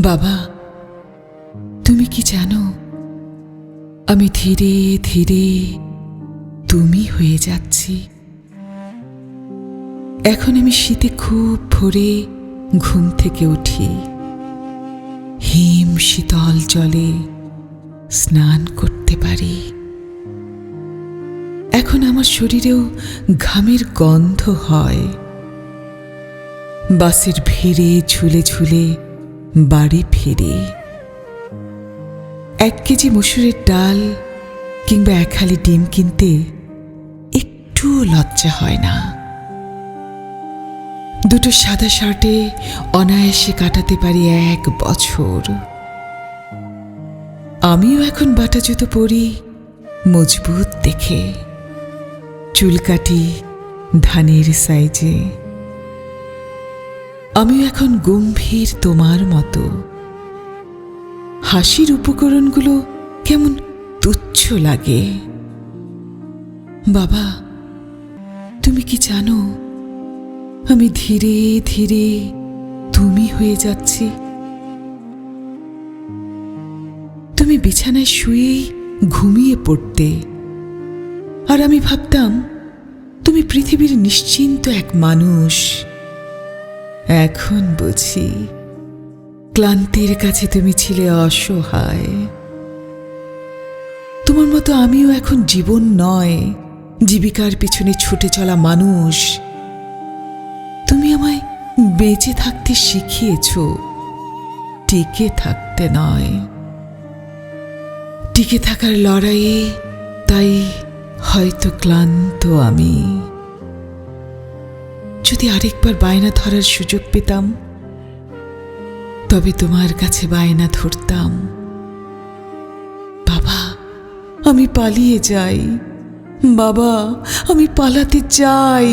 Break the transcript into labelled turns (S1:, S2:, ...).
S1: বাবা, তুমি কি জানো, আমি ধীরে ধীরে তুমি হয়ে যাচ্ছি। এখন আমি শীতে খুব ভোরে ঘুম থেকে উঠি, হিম শীতল জলে স্নান করতে পারি। এখন আমার শরীরেও ঘামের গন্ধ হয়। বাসের ভিড়ে ঝুলে ঝুলে বাড়ি ফিরে। 1 কেজি মসুরের ডাল কিংবা 1 হালি ডিম কিনতে একটু লজ্জা হয় না। 2টো সাদা শার্টে অনায়াসে কাটাতে পারি 1 বছর। আমিও এখন বাটা জুতো পরি মজবুত দেখে, চুল কাটি ধানের সাইজে। আমিও এখন গম্ভীর তোমার মতো। হাসির উপকরণগুলো কেমন তুচ্ছ লাগে। বাবা, তুমি কি জানো, আমি ধীরে ধীরে তুমি হয়ে যাচ্ছি। তুমি বিছানায় শুয়েই ঘুমিয়ে পড়তে, আর আমি ভাবতাম তুমি পৃথিবীর নিশ্চিন্ত এক মানুষ। এখন বুঝি ক্লান্তির কাছে তুমি ছিলে অসহায়। তোমার মতো আমিও এখন জীবন নয়, জীবিকার পিছনে ছুটে চলা মানুষ। তুমি আমায় বেঁচে থাকতে শিখিয়েছ, টিকে থাকতে নয়। টিকে থাকার লড়াইয়ে তাই হয়তো ক্লান্ত আমি। যদি আরেকবার বায়না ধরার সুযোগ পেতাম, তবে তোমার কাছে বায়না ধরতাম। বাবা, আমি পালিয়ে যাই। বাবা, আমি পালাতে চাই।